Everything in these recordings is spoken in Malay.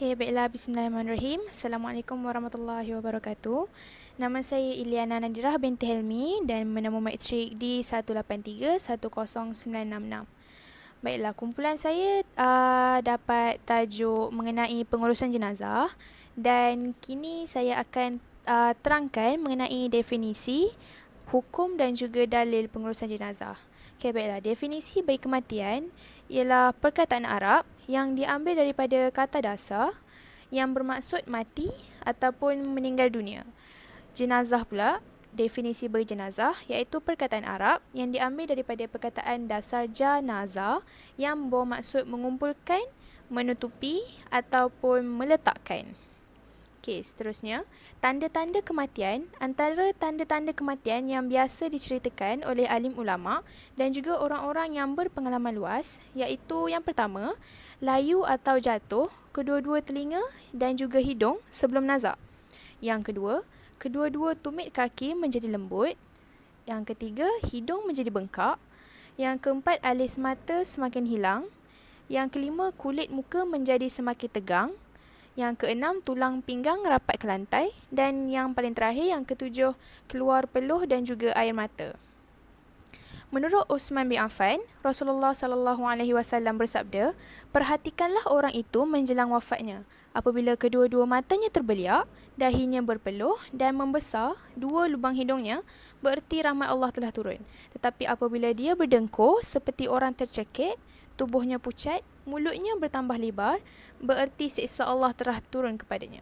Okay, baiklah. Bismillahirrahmanirrahim. Assalamualaikum warahmatullahi wabarakatuh. Nama saya Iliana Nadirah binti Helmi dan menemu matrik di 183-10966. Baiklah, kumpulan saya dapat tajuk mengenai pengurusan jenazah dan kini saya akan terangkan mengenai definisi, hukum dan juga dalil pengurusan jenazah. Okay, baiklah. Definisi bagi kematian ialah perkataan Arab yang diambil daripada kata dasar yang bermaksud mati ataupun meninggal dunia. Jenazah pula, definisi bagi jenazah iaitu perkataan Arab yang diambil daripada perkataan dasar janazah yang membawa maksud mengumpulkan, menutupi ataupun meletakkan. Okey, seterusnya, tanda-tanda kematian. Antara tanda-tanda kematian yang biasa diceritakan oleh alim ulama dan juga orang-orang yang berpengalaman luas iaitu yang pertama, layu atau jatuh kedua-dua telinga dan juga hidung sebelum nazak. Yang kedua, kedua-dua tumit kaki menjadi lembut. Yang ketiga, hidung menjadi bengkak. Yang keempat, alis mata semakin hilang. Yang kelima, kulit muka menjadi semakin tegang. Yang keenam, tulang pinggang rapat ke lantai. Dan yang paling terakhir, yang ketujuh, keluar peluh dan juga air mata. Menurut Uthman bin Affan, Rasulullah SAW bersabda, perhatikanlah orang itu menjelang wafatnya. Apabila kedua-dua matanya terbeliak, dahinya berpeluh dan membesar, dua lubang hidungnya, bererti rahmat Allah telah turun. Tetapi apabila dia berdengkur seperti orang tercekik, tubuhnya pucat, mulutnya bertambah lebar, bererti siksa Allah telah turun kepadanya.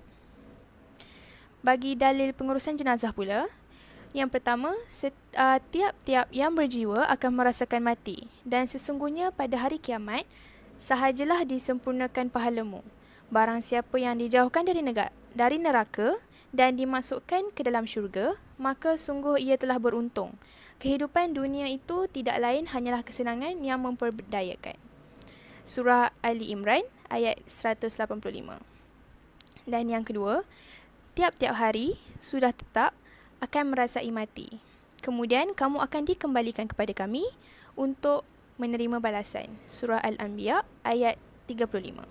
Bagi dalil pengurusan jenazah pula, yang pertama, tiap-tiap yang berjiwa akan merasakan mati dan sesungguhnya pada hari kiamat, sahajalah disempurnakan pahalamu. Barang siapa yang dijauhkan dari neraka dan dimasukkan ke dalam syurga, maka sungguh ia telah beruntung. Kehidupan dunia itu tidak lain hanyalah kesenangan yang memperdayakan. Surah Ali Imran ayat 185. Dan yang kedua, tiap-tiap hari sudah tetap akan merasai mati. Kemudian kamu akan dikembalikan kepada kami untuk menerima balasan. Surah Al-Anbiya ayat 35.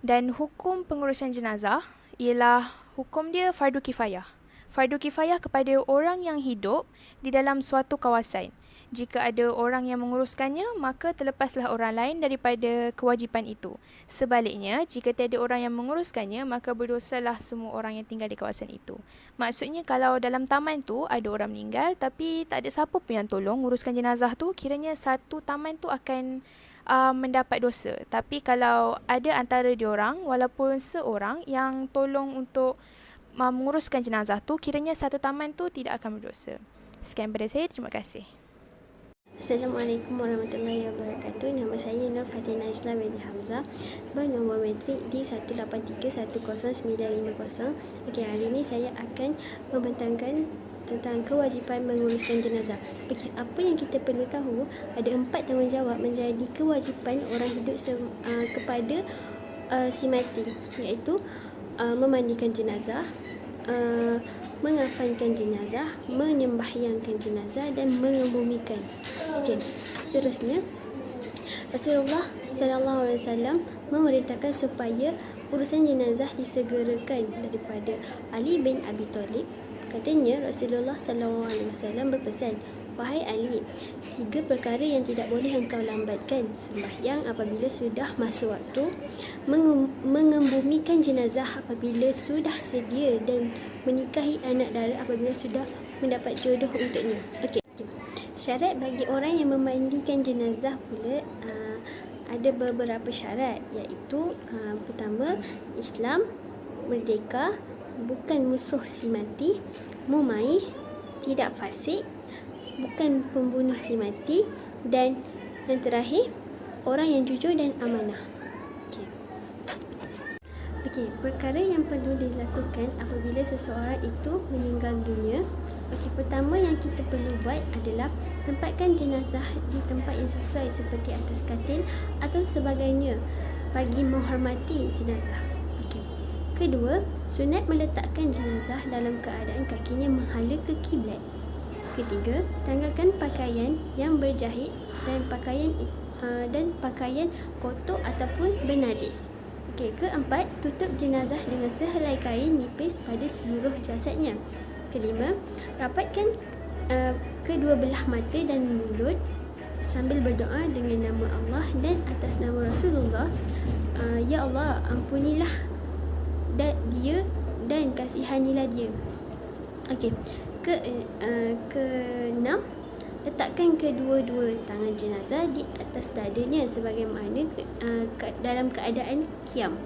Dan hukum pengurusan jenazah ialah hukum dia fardu kifayah. Fardu kifayah kepada orang yang hidup di dalam suatu kawasan. Jika ada orang yang menguruskannya, maka terlepaslah orang lain daripada kewajipan itu. Sebaliknya, jika tiada orang yang menguruskannya, maka berdosalah semua orang yang tinggal di kawasan itu. Maksudnya, kalau dalam taman tu ada orang meninggal, tapi tak ada siapa pun yang tolong nguruskan jenazah tu, kiranya satu taman tu akan mendapat dosa. Tapi kalau ada antara diorang, walaupun seorang yang tolong untuk menguruskan jenazah tu, kiranya satu taman tu tidak akan berdosa. Sekian daripada saya, terima kasih. Assalamualaikum warahmatullahi wabarakatuh. Nama saya Nur Fatin Najla binti Hamzah, bernombor matrik di 183-10950. Okey, hari ini saya akan membentangkan tentang kewajipan menguruskan jenazah. Okey, apa yang kita perlu tahu, ada 4 tanggungjawab menjadi kewajipan orang hidup kepada si mati, iaitu memandikan jenazah, mengafankan jenazah, menyembahyangkan jenazah dan mengebumikan. Okey, seterusnya Rasulullah SAW memerintahkan supaya urusan jenazah disegerakan daripada Ali bin Abi Talib. Katanya Rasulullah SAW berpesan, wahai Ali, 3 perkara yang tidak boleh engkau lambatkan: sembahyang apabila sudah masuk waktu, mengebumikan jenazah apabila sudah sedia, dan menikahi anak dara apabila sudah mendapat jodoh untuknya. Okey. Syarat bagi orang yang memandikan jenazah pula ada beberapa syarat, iaitu pertama, Islam, merdeka, bukan musuh si mati, mumaiz, tidak fasik, bukan pembunuh si mati, dan yang terakhir, orang yang jujur dan amanah. Okey, perkara yang perlu dilakukan apabila seseorang itu meninggal dunia. Okey, pertama yang kita perlu buat adalah tempatkan jenazah di tempat yang sesuai seperti atas katil atau sebagainya bagi menghormati jenazah. Okey. Kedua, sunat meletakkan jenazah dalam keadaan kakinya menghala ke kiblat. Ketiga, tanggalkan pakaian yang berjahit dan pakaian kotor ataupun bernajis. Okey, keempat, tutup jenazah dengan sehelai kain nipis pada seluruh jasadnya. Kelima, rapatkan kedua belah mata dan mulut sambil berdoa dengan nama Allah dan atas nama Rasulullah. Ya Allah, ampunilah dia dan kasihanilah dia. Okey. Keenam, letakkan kedua-dua tangan jenazah di atas dadanya sebagaimana dalam keadaan qiyam.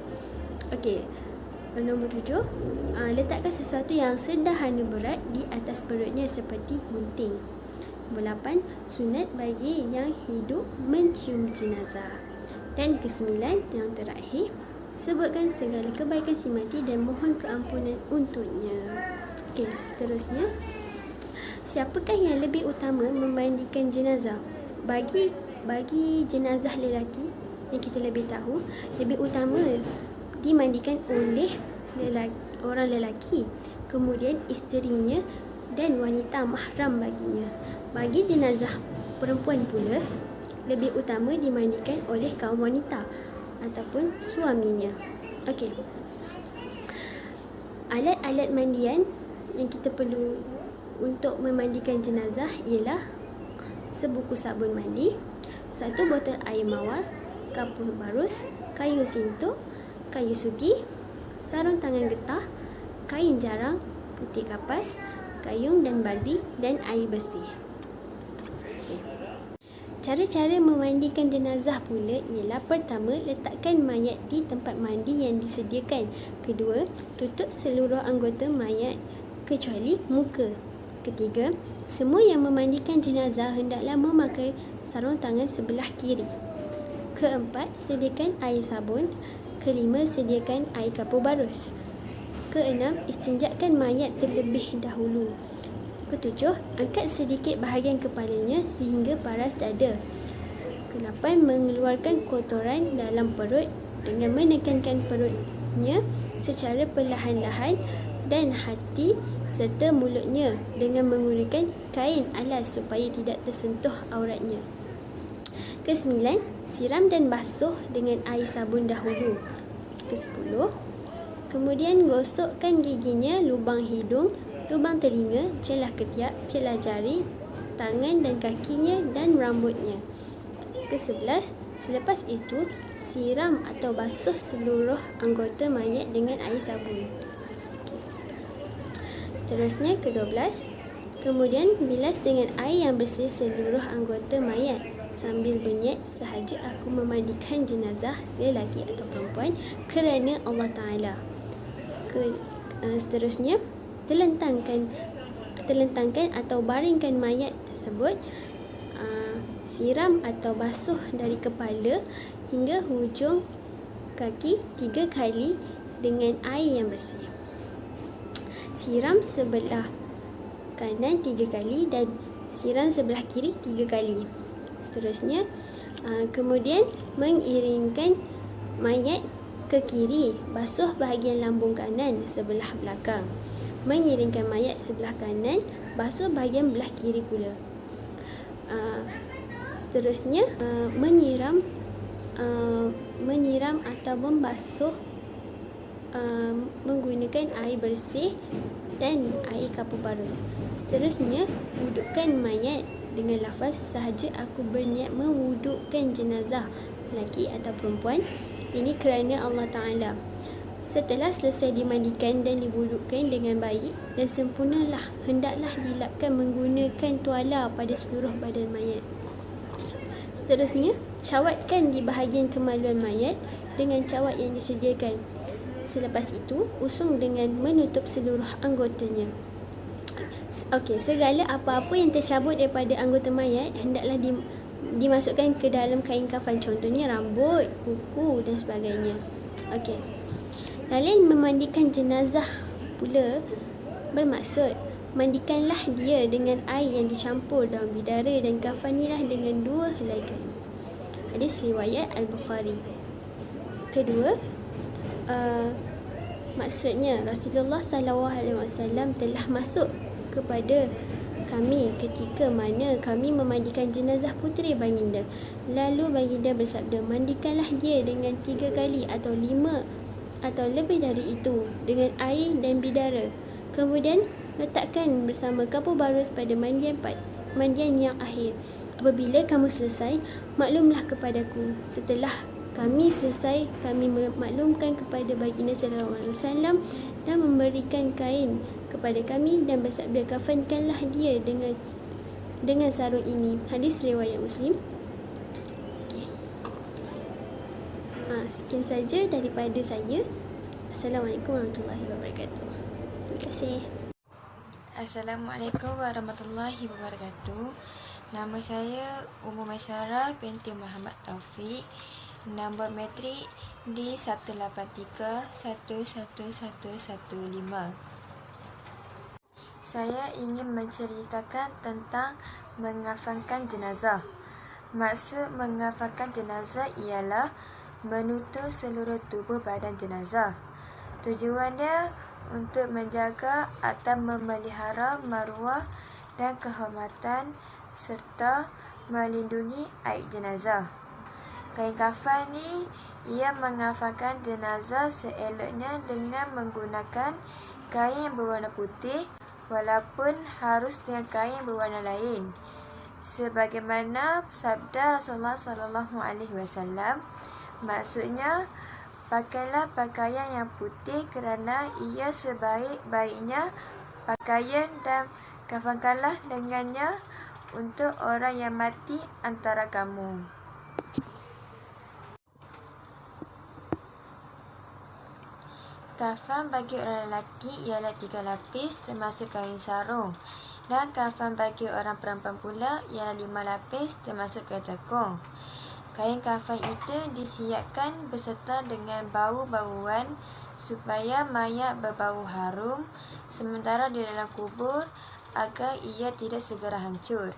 Okey. Nombor 7, letakkan sesuatu yang sederhana berat di atas perutnya seperti gunting. Nombor 8, sunat bagi yang hidup mencium jenazah. Dan kesembilan, yang terakhir, sebutkan segala kebaikan si mati dan mohon keampunan untuknya. Okey, seterusnya, siapakah yang lebih utama memandikan jenazah? Bagi jenazah lelaki yang kita lebih tahu, lebih utama dimandikan oleh orang lelaki, kemudian isterinya dan wanita mahram baginya. Bagi jenazah perempuan pula, lebih utama dimandikan oleh kaum wanita ataupun suaminya. Okey. Alat-alat mandian yang kita perlu untuk memandikan jenazah ialah sebuku sabun mandi, 1 botol air mawar, kapur barus, kayu sintuk, kayu sugi, sarung tangan getah, kain jarang, putih kapas, gayung dan baldi dan air bersih. Cara-cara memandikan jenazah pula ialah: pertama, letakkan mayat di tempat mandi yang disediakan. Kedua, tutup seluruh anggota mayat kecuali muka. Ketiga, semua yang memandikan jenazah hendaklah memakai sarung tangan sebelah kiri. Keempat, sediakan air sabun. Kelima, sediakan air kapur barus. Keenam, istinjakkan mayat terlebih dahulu. Ketujuh, angkat sedikit bahagian kepalanya sehingga paras dada. Kelapan, mengeluarkan kotoran dalam perut dengan menekankan perutnya secara perlahan-lahan dan hati serta mulutnya dengan menggunakan kain alas supaya tidak tersentuh auratnya. Kesembilan, siram dan basuh dengan air sabun dahulu. Kesepuluh, kemudian gosokkan giginya, lubang hidung, lubang telinga, celah ketiak, celah jari, tangan dan kakinya dan rambutnya. Ke-11, selepas itu siram atau basuh seluruh anggota mayat dengan air sabun. Seterusnya ke-12, kemudian bilas dengan air yang bersih seluruh anggota mayat sambil berniat, sahaja aku memandikan jenazah lelaki atau perempuan kerana Allah Ta'ala. Seterusnya, terlentangkan atau baringkan mayat tersebut, siram atau basuh dari kepala hingga hujung kaki 3 kali dengan air yang bersih. Siram sebelah kanan 3 kali dan siram sebelah kiri 3 kali. Seterusnya, kemudian mengiringkan mayat ke kiri, basuh bahagian lambung kanan sebelah belakang. Mengiringkan mayat sebelah kanan, basuh bahagian belah kiri pula. Seterusnya, menyiram atau membasuh menggunakan air bersih dan air kapur barus. Seterusnya, wudukkan mayat dengan lafaz, sahaja aku berniat mewudukkan jenazah lelaki atau perempuan ini kerana Allah Ta'ala. Setelah selesai dimandikan dan diwudukkan dengan baik dan sempurnalah, hendaklah dilapkan menggunakan tuala pada seluruh badan mayat. Seterusnya, cawatkan di bahagian kemaluan mayat dengan cawat yang disediakan. Selepas itu, usung dengan menutup seluruh anggotanya. Okey, segala apa-apa yang tercabut daripada anggota mayat hendaklah dimasukkan ke dalam kain kafan, contohnya rambut, kuku dan sebagainya. Okey. Lalu memandikan jenazah pula bermaksud mandikanlah dia dengan air yang dicampur daun bidara dan kafanilah dengan 2 helai kain. Hadis riwayat Al-Bukhari. Kedua, maksudnya Rasulullah SAW telah masuk kepada kami ketika mana kami memandikan jenazah puteri baginda. Lalu baginda bersabda, mandikanlah dia dengan 3 kali atau 5 atau lebih dari itu dengan air dan bidara. Kemudian letakkan bersama kapur barus pada mandian yang akhir. Apabila kamu selesai, maklumlah kepadaku. Setelah kami selesai, kami memaklumkan kepada baginda sallallahu alaihi wasallam dan memberikan kain kepada kami dan bersabda, kafankanlah dia dengan sarung ini. Hadis riwayat Muslim. Sekian saja daripada saya. Assalamualaikum warahmatullahi wabarakatuh. Terima kasih. Assalamualaikum warahmatullahi wabarakatuh. Nama saya Ummu Maisarah binti Muhammad Taufik. Nombor metrik D183111115. Saya ingin menceritakan tentang mengafankan jenazah. Maksud mengafankan jenazah ialah menutup seluruh tubuh badan jenazah. Tujuannya untuk menjaga atau memelihara maruah dan kehormatan serta melindungi aib jenazah. Kain kafan ni ia mengafankan jenazah seeloknya dengan menggunakan kain yang berwarna putih walaupun harus dengan kain berwarna lain. Sebagaimana sabda Rasulullah sallallahu alaihi wasallam, maksudnya pakailah pakaian yang putih kerana ia sebaik-baiknya pakaian dan kafankanlah dengannya untuk orang yang mati antara kamu. Kafan bagi orang lelaki ialah 3 lapis termasuk kain sarung, dan kafan bagi orang perempuan pula ialah 5 lapis termasuk kain tekung. Kain kafan itu disiapkan beserta dengan bau-bauan supaya mayat berbau harum sementara di dalam kubur agar ia tidak segera hancur.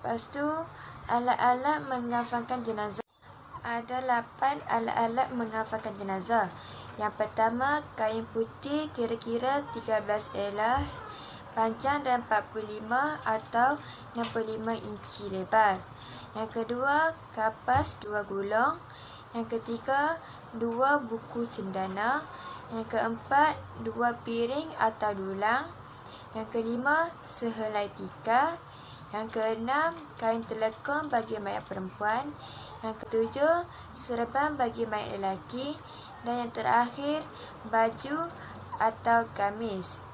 Lepas tu, alat-alat mengafankan jenazah. Ada 8 alat-alat mengafankan jenazah. Yang pertama, kain putih kira-kira 13 elah, panjang dan 45 atau 65 inci lebar. Yang kedua, kapas 2 gulung. Yang ketiga, 2 buku cendana. Yang keempat, 2 piring atau dulang. Yang kelima, sehelai tikar. Yang keenam, kain telekung bagi mayat perempuan. Yang ketujuh, serban bagi mayat lelaki. Dan yang terakhir, baju atau gamis.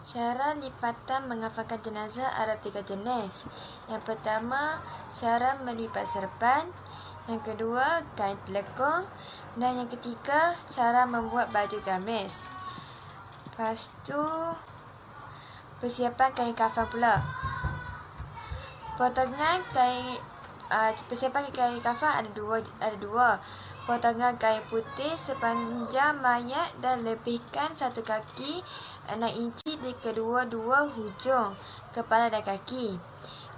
Cara lipatan mengafankan jenazah ada 3 jenis. Yang pertama, cara melipat serban. Yang kedua, kain telekung. Dan yang ketiga, cara membuat baju gamis. Lepas tu, persiapan kain kafan pula. Potongan kain persiapan kain kafan ada dua. Potongan kain putih sepanjang mayat dan lebihkan 1 kaki 6 inci di kedua-dua hujung kepala dan kaki.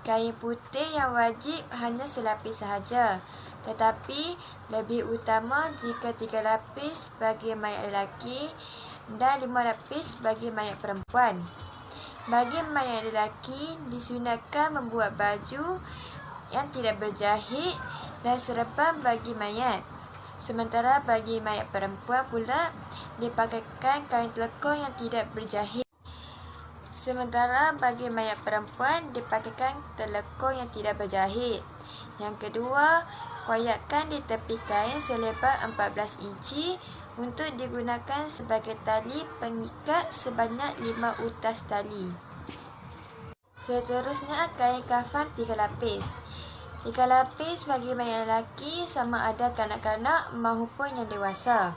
Kain putih yang wajib hanya selapis sahaja, tetapi lebih utama jika 3 lapis bagi mayat lelaki dan 5 lapis bagi mayat perempuan. Bagi mayat lelaki, disunatkan membuat baju yang tidak berjahit dan serban bagi mayat. Sementara bagi mayat perempuan pula, dipakaikan kain telekung yang tidak berjahit. Sementara bagi mayat perempuan, dipakaikan telekung yang tidak berjahit. Yang kedua, koyakkan di tepi kain selebar 14 inci untuk digunakan sebagai tali pengikat sebanyak 5 utas tali. Seterusnya, kain kafan 3 lapis. 3 lapis bagi mayat lelaki sama ada kanak-kanak maupun yang dewasa.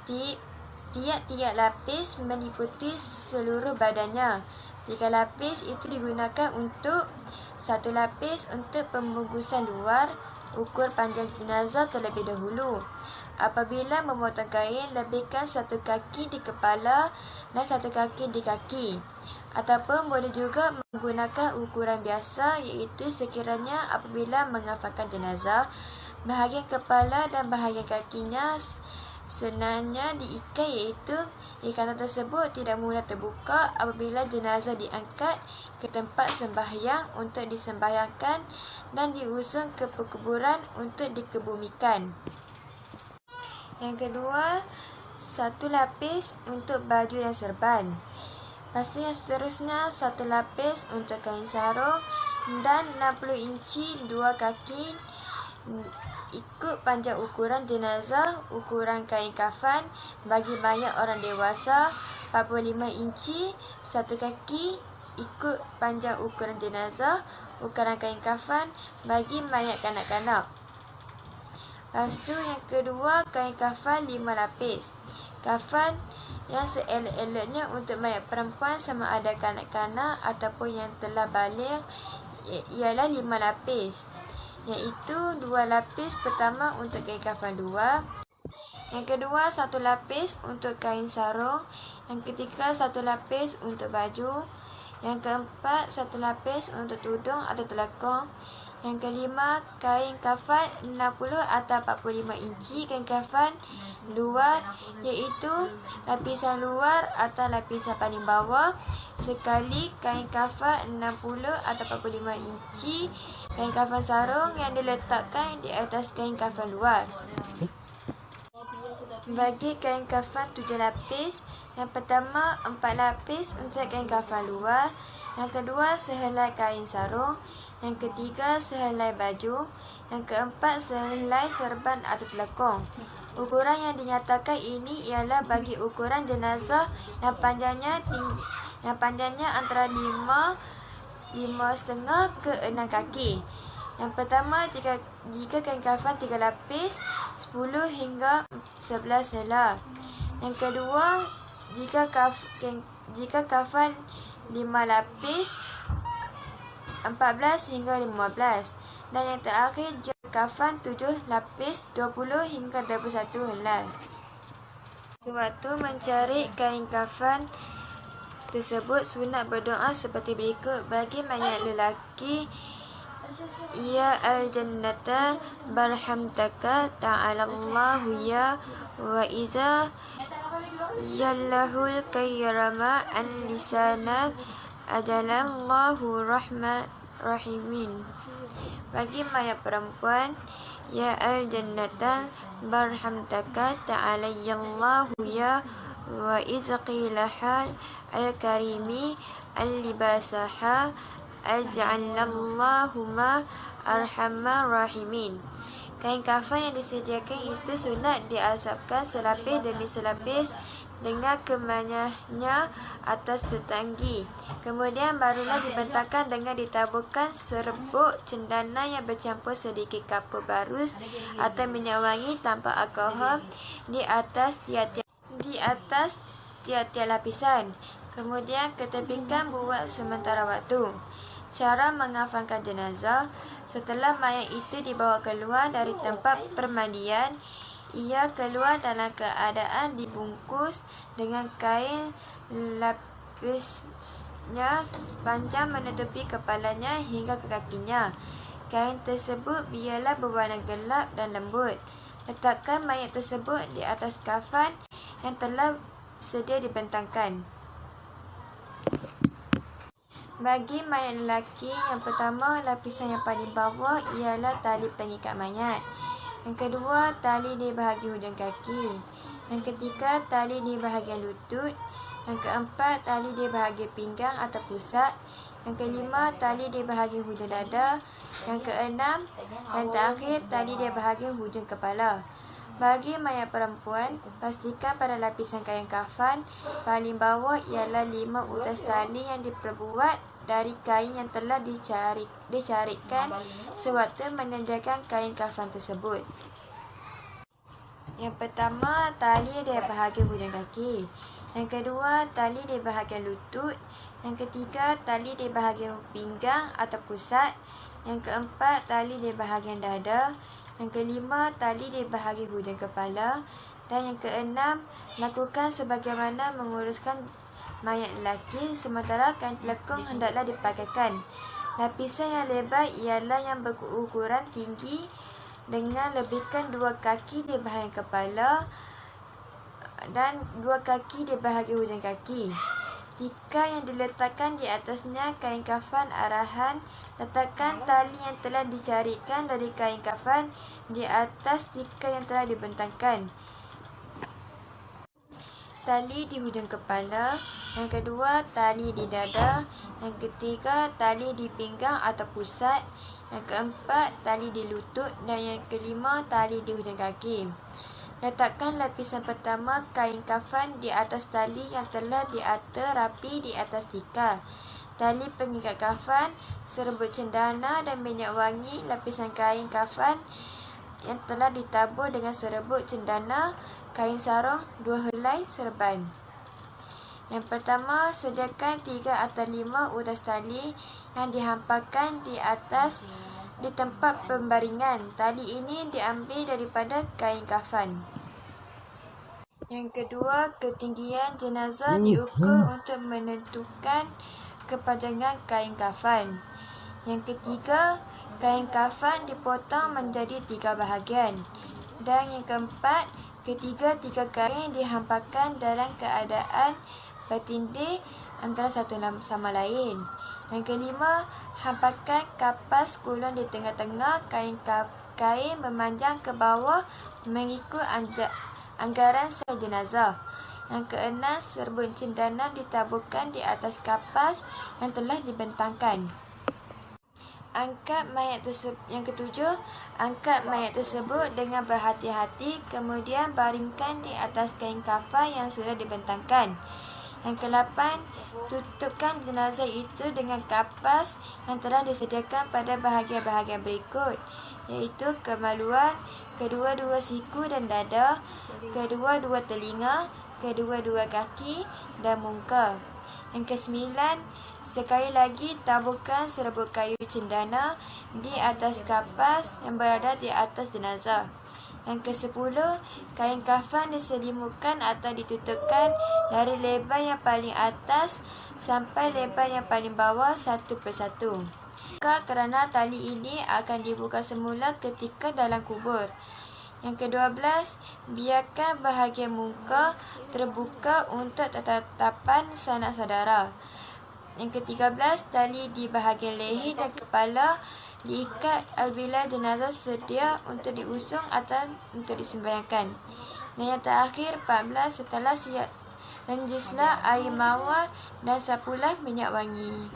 Tiap-tiap lapis meliputi seluruh badannya. 3 lapis itu digunakan untuk 1 lapis untuk pembungkusan luar, ukur panjang jenazah terlebih dahulu. Apabila memotong kain, lebihkan 1 kaki di kepala dan 1 kaki di kaki. Ataupun boleh juga menggunakan ukuran biasa, iaitu sekiranya apabila mengafankan jenazah, bahagian kepala dan bahagian kakinya senarnya diikat, iaitu ikatan tersebut tidak mudah terbuka apabila jenazah diangkat ke tempat sembahyang untuk disembahyangkan dan diusung ke perkuburan untuk dikebumikan. Yang kedua, satu lapis untuk baju dan serban. Lepas tu yang seterusnya, satu lapis untuk kain sarung dan 60 inci dua kaki ikut panjang ukuran jenazah. Ukuran kain kafan bagi mayat orang dewasa 45 inci, satu kaki ikut panjang ukuran jenazah. Ukuran kain kafan bagi mayat kanak-kanak. Lepas tu yang kedua, kain kafan 5 lapis. Kafan yang seelok-eloknya untuk mayat perempuan sama ada kanak-kanak ataupun yang telah baligh ialah 5 lapis, iaitu 2 lapis pertama untuk kain kafan 2, yang kedua 1 lapis untuk kain sarung, yang ketiga 1 lapis untuk baju, yang keempat 1 lapis untuk tudung atau telekong, yang kelima kain kafan 60 atau 45 inci kain kafan luar, iaitu lapisan luar atau lapisan paling bawah sekali kain kafan 60 atau 45 inci kain kafan sarung yang diletakkan di atas kain kafan luar. Bagi kain kafan 7 lapis, yang pertama 4 lapis untuk kain kafan luar, yang kedua sehelai kain sarung, yang ketiga sehelai baju, yang keempat sehelai serban atau telekong. Ukuran yang dinyatakan ini ialah bagi ukuran jenazah yang panjangnya antara 5,5 ke 6 kaki. Yang pertama, jika kain kafan 3 lapis, 10 hingga 11 helai. Yang kedua, jika kafan 5 lapis, 14 hingga 15. Dan yang terakhir, jika kafan 7 lapis, 20 hingga 21 helai. Sewaktu mencari kain kafan tersebut, sunat berdoa seperti berikut. Bagi mayat lelaki, ya al-jannata barhamtaka ta'alallahu ya wa iza yallahul kayrama an-lisana adalallahu rahimin. Bagi mayat perempuan, ya al-jannata barhamtaka ta'alayallahu ya wa izqilahal al-karimi al-libasaha aj'alallahumma arhamar rahimin. Kain kafan yang disediakan itu sunat diasapkan selapis demi selapis dengan kemanahnya atas tetanggi. Kemudian barulah dibentangkan dengan ditaburkan serbuk cendana yang bercampur sedikit kapur barus atau minyak wangi tanpa alkohol di atas tiap-tiap lapisan. Kemudian ketepikan buat sementara waktu. Cara mengafankan jenazah. Setelah mayat itu dibawa keluar dari tempat permandian, ia keluar dalam keadaan dibungkus dengan kain lapisnya panjang menutupi kepalanya hingga ke kakinya. Kain tersebut biarlah berwarna gelap dan lembut. Letakkan mayat tersebut di atas kafan yang telah sedia dibentangkan. Bagi mayat lelaki, yang pertama, lapisan yang paling bawah ialah tali pengikat mayat. Yang kedua, tali di bahagian hujung kaki. Yang ketiga, tali di bahagian lutut. Yang keempat, tali di bahagian pinggang atau pusat. Yang kelima, tali di bahagian hujung dada. Yang keenam dan terakhir, tali di bahagian hujung kepala. Bagi mayat perempuan, pastikan pada lapisan kain kafan paling bawah ialah 5 utas tali yang diperbuat dari kain yang telah dicarikan sewaktu menyediakan kain kafan tersebut. Yang pertama, tali di bahagian hujung kaki. Yang kedua, tali di bahagian lutut. Yang ketiga, tali di bahagian pinggang atau pusat. Yang keempat, tali di bahagian dada. Yang kelima, tali di bahagian hujung kepala. Dan yang keenam, lakukan sebagaimana menguruskan mayat lelaki, sementara kain telekung hendaklah dipakaikan. Lapisan yang lebar ialah yang berukuran tinggi dengan lebihkan 2 kaki di bahagian kepala dan dua kaki di bahagian hujung kaki. Tikar yang diletakkan di atasnya kain kafan arahan, letakkan tali yang telah dicarikan dari kain kafan di atas tikar yang telah dibentangkan. Tali di hujung kepala, yang kedua tali di dada, yang ketiga tali di pinggang atau pusat, yang keempat tali di lutut dan yang kelima tali di hujung kaki. Letakkan lapisan pertama kain kafan di atas tali yang telah diatur rapi di atas tikar. Tali pengikat kafan, serbuk cendana dan minyak wangi, lapisan kain kafan yang telah ditabur dengan serbuk cendana, kain sarung, 2 helai serban. Yang pertama, sediakan 3 atau 5 uras tali yang dihamparkan di atas di tempat pembaringan. Tali ini diambil daripada kain kafan. Yang kedua, ketinggian jenazah diukur untuk menentukan kepanjangan kain kafan. Yang ketiga, kain kafan dipotong menjadi 3 bahagian. Dan yang keempat, ketiga-tiga kain dihamparkan dalam keadaan bertindih antara satu sama lain. Yang kelima, hamparkan kapas kulon di tengah-tengah kain memanjang ke bawah mengikut anggaran sel jenazah. Yang keenam, serbuk cendana ditaburkan di atas kapas yang telah dibentangkan. Yang ketujuh, angkat mayat tersebut dengan berhati-hati, kemudian baringkan di atas kain kafan yang sudah dibentangkan. Yang ke-8, tutupkan jenazah itu dengan kapas yang telah disediakan pada bahagian-bahagian berikut, iaitu kemaluan, kedua-dua siku dan dada, kedua-dua telinga, kedua-dua kaki dan muka. Yang ke-9, sekali lagi taburkan serbuk kayu cendana di atas kapas yang berada di atas jenazah. Yang ke-10, kain kafan diselimutkan atau ditutupkan dari lebar yang paling atas sampai lebar yang paling bawah satu persatu. Kerana tali ini akan dibuka semula ketika dalam kubur. Yang ke-12, biarkan bahagian muka terbuka untuk tatapan sanak saudara. Yang ke-13, tali di bahagian leher dan kepala diikat apabila jenazah sedia untuk diusung atau untuk disembahyangkan. Dan yang terakhir, 14, setelah siap, renjislah air mawar dan sapulah minyak wangi.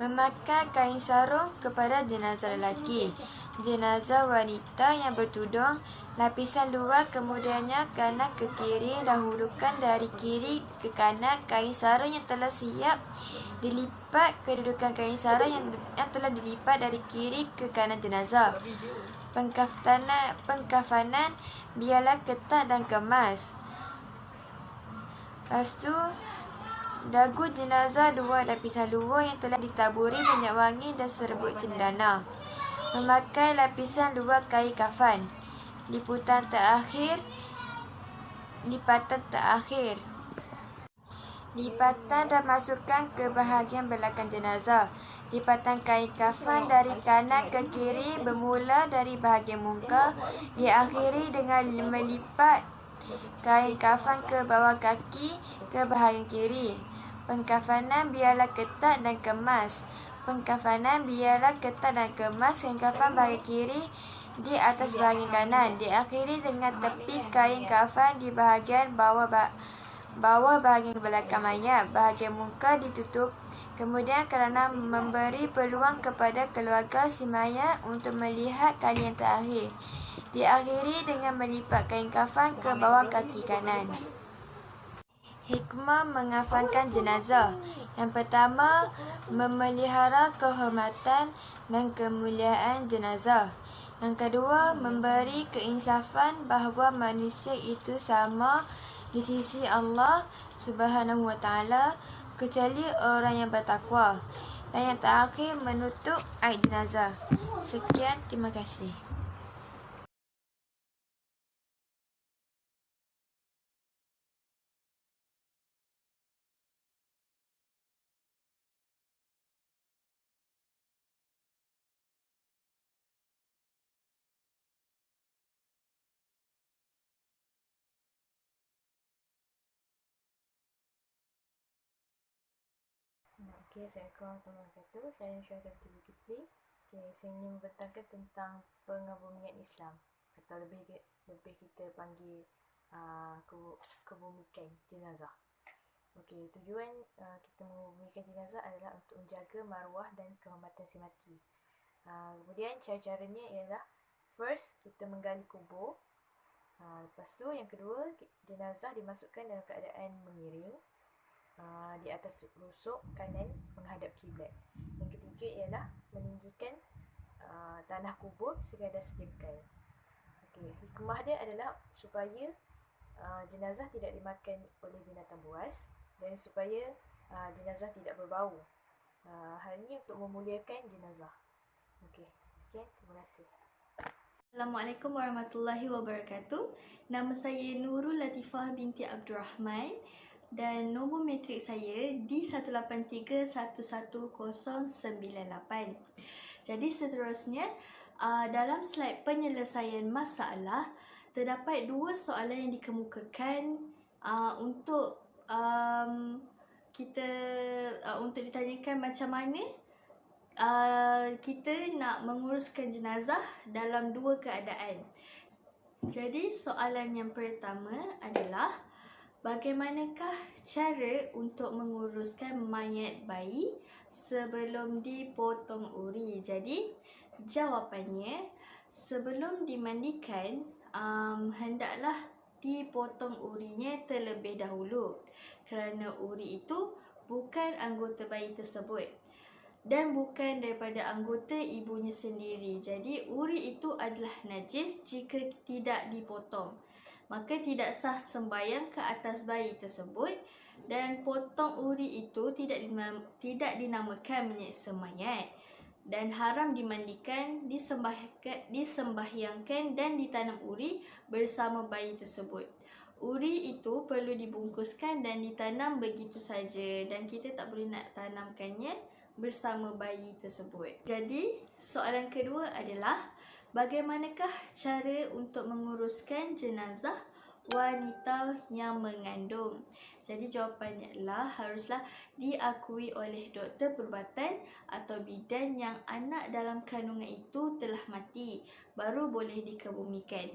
Memakai kain sarung kepada jenazah lelaki. Jenazah wanita yang bertudung, lapisan luar kemudiannya kanan ke kiri, dahulukan dari kiri ke kanan kain sarung yang telah siap dilipat, kedudukan kain sarung yang telah dilipat dari kiri ke kanan jenazah. Pengkafanan biarlah ketat dan kemas. Lepas tu, dagu jenazah 2 lapisan luar yang telah ditaburi minyak wangi dan serbuk cendana. Memakai lapisan luar kain kafan. Lipatan terakhir. Lipatan dan masukkan ke bahagian belakang jenazah. Lipatan kain kafan dari kanan ke kiri bermula dari bahagian muka, diakhiri dengan melipat kain kafan ke bawah kaki ke bahagian kiri. Pengkafanan biarlah ketat dan kemas. Kain kafan bahagian kiri di atas bahagian kanan, diakhiri dengan tepi kain kafan di bahagian bawah bahagian belakang mayat. Bahagian muka ditutup. Kemudian kerana memberi peluang kepada keluarga si mayat untuk melihat kali yang terakhir, diakhiri dengan melipat kain kafan ke bawah kaki kanan. Hikmah mengafankan jenazah. Yang pertama, memelihara kehormatan dan kemuliaan jenazah. Yang kedua, memberi keinsafan bahawa manusia itu sama di sisi Allah Subhanahu wa Ta'ala kecuali orang yang bertakwa. Dan yang terakhir, menutup aib jenazah. Sekian, terima kasih. Assalamualaikum warahmatullahi wabarakatuh. Saya Syahida Binti Fikri. Saya ingin membentangkan tentang pengebumian Islam atau lebih kita panggil kebumikan jenazah. Tujuan kita mengebumikan jenazah adalah untuk menjaga maruah dan kehormatan si mati. Kemudian cara-caranya ialah first, kita menggali kubur. Lepas tu yang kedua, jenazah dimasukkan dalam keadaan mengiring di atas rusuk kanan menghadap kiblat. Yang ketiga ialah meninggikan tanah kubur sekadar sejengkal. Hikmah dia adalah supaya jenazah tidak dimakan oleh binatang buas dan supaya jenazah tidak berbau. Hal ini untuk memuliakan jenazah. Sekian, terima kasih. Assalamualaikum warahmatullahi wabarakatuh. Nama saya Nurul Latifah binti Abdul Rahman dan nombor matrik saya D183111098. Jadi seterusnya, dalam slide penyelesaian masalah, terdapat dua soalan yang dikemukakan untuk untuk ditanyakan macam mana kita nak menguruskan jenazah dalam dua keadaan. Jadi soalan yang pertama adalah bagaimanakah cara untuk menguruskan mayat bayi sebelum dipotong uri? Jadi jawapannya, sebelum dimandikan hendaklah dipotong urinya terlebih dahulu kerana uri itu bukan anggota bayi tersebut dan bukan daripada anggota ibunya sendiri. Jadi uri itu adalah najis jika tidak dipotong. Maka tidak sah sembahyang ke atas bayi tersebut dan potong uri itu tidak dinamakan menyeksa mayat dan haram dimandikan, disembahyangkan dan ditanam uri bersama bayi tersebut. Uri itu perlu dibungkuskan dan ditanam begitu saja dan kita tak boleh nak tanamkannya bersama bayi tersebut. Jadi, soalan kedua adalah bagaimanakah cara untuk menguruskan jenazah wanita yang mengandung? Jadi, jawapannya adalah haruslah diakui oleh doktor perubatan atau bidan yang anak dalam kandungan itu telah mati, baru boleh dikebumikan.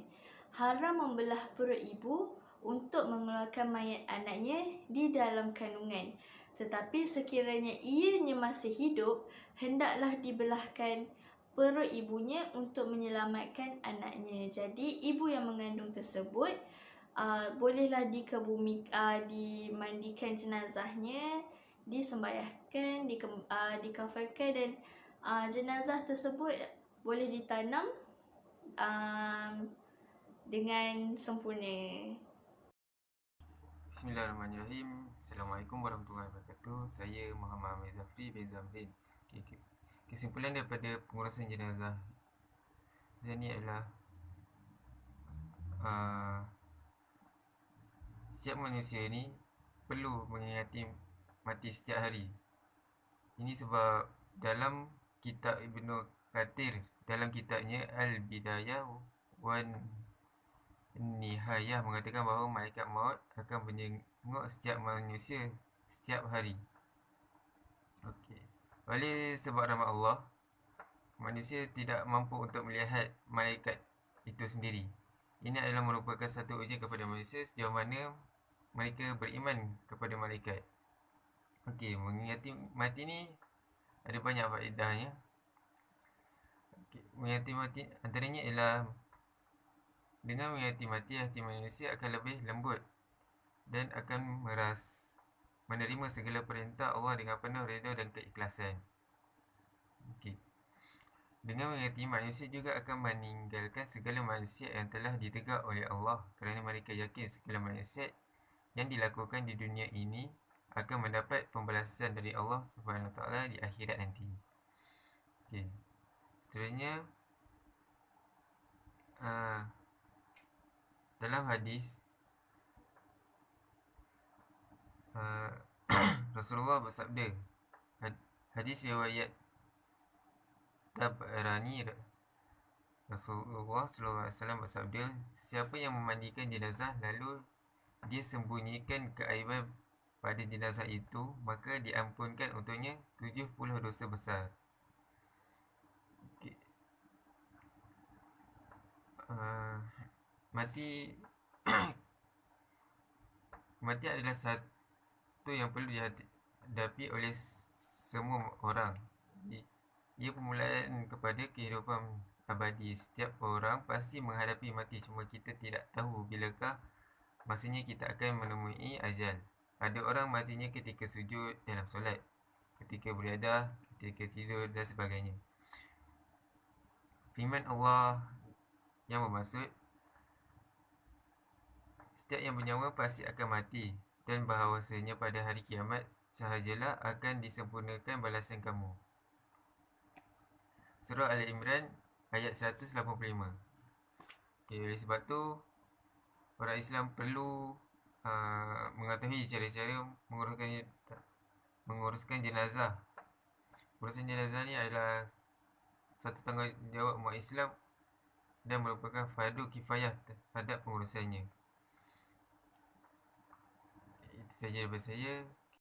Haram membelah perut ibu untuk mengeluarkan mayat anaknya di dalam kandungan. Tetapi sekiranya ianya masih hidup, hendaklah dibelahkan perut ibunya untuk menyelamatkan anaknya. Jadi ibu yang mengandung tersebut bolehlah dimandikan jenazahnya, disembahyangkan, dikafankan dan jenazah tersebut boleh ditanam dengan sempurna. Bismillahirrahmanirrahim. Assalamualaikum warahmatullahi wabarakatuh. Saya Muhammad Amir Zafri bin Zamrin. Kesimpulan daripada pengurusan jenazah ini adalah setiap manusia ni perlu mengingati mati setiap hari. Ini sebab dalam kitab Ibnu Kathir, dalam kitabnya Al-Bidayah wan Nihayah mengatakan bahawa malaikat maut akan menjenguk setiap manusia setiap hari. Oleh sebab rahmat Allah, manusia tidak mampu untuk melihat malaikat itu sendiri. Ini adalah merupakan satu ujian kepada manusia sejauh mana mereka beriman kepada malaikat. Mengingati mati ni ada banyak faedahnya. Mengingati mati antaranya ialah dengan mengingati mati, hati manusia akan lebih lembut dan akan menerima segala perintah Allah dengan penuh redha dan keikhlasan. Dengan mengingati, manusia juga akan meninggalkan segala maksiat yang telah ditegak oleh Allah kerana mereka yakin segala maksiat yang dilakukan di dunia ini akan mendapat pembalasan dari Allah Subhanahu Wa Taala di akhirat nanti. Seterusnya, dalam hadis Rasulullah bersabda, hadis riwayat Tabarani, Rasulullah SAW bersabda, siapa yang memandikan jenazah lalu dia sembunyikan keaiban pada jenazah itu, maka diampunkan untuknya 70 dosa besar. Okay. Mati Mati adalah satu yang perlu dihadapi oleh semua orang. Ia permulaan kepada kehidupan abadi. Setiap orang pasti menghadapi mati, cuma kita tidak tahu bilakah masanya kita akan menemui ajal. Ada orang matinya ketika sujud dalam solat, ketika beriadah, ketika tidur dan sebagainya. Firman Allah yang bermaksud setiap yang bernyawa pasti akan mati, dan bahawasanya pada hari kiamat sahajalah akan disempurnakan balasan kamu. Surah Al-Imran ayat 185. Okay, oleh sebab tu orang Islam perlu mengetahui cara-cara menguruskan jenazah. Urusan jenazah ni adalah satu tanggungjawab umat Islam dan merupakan fardu kifayah terhadap pengurusannya. Itu sahaja daripada saya.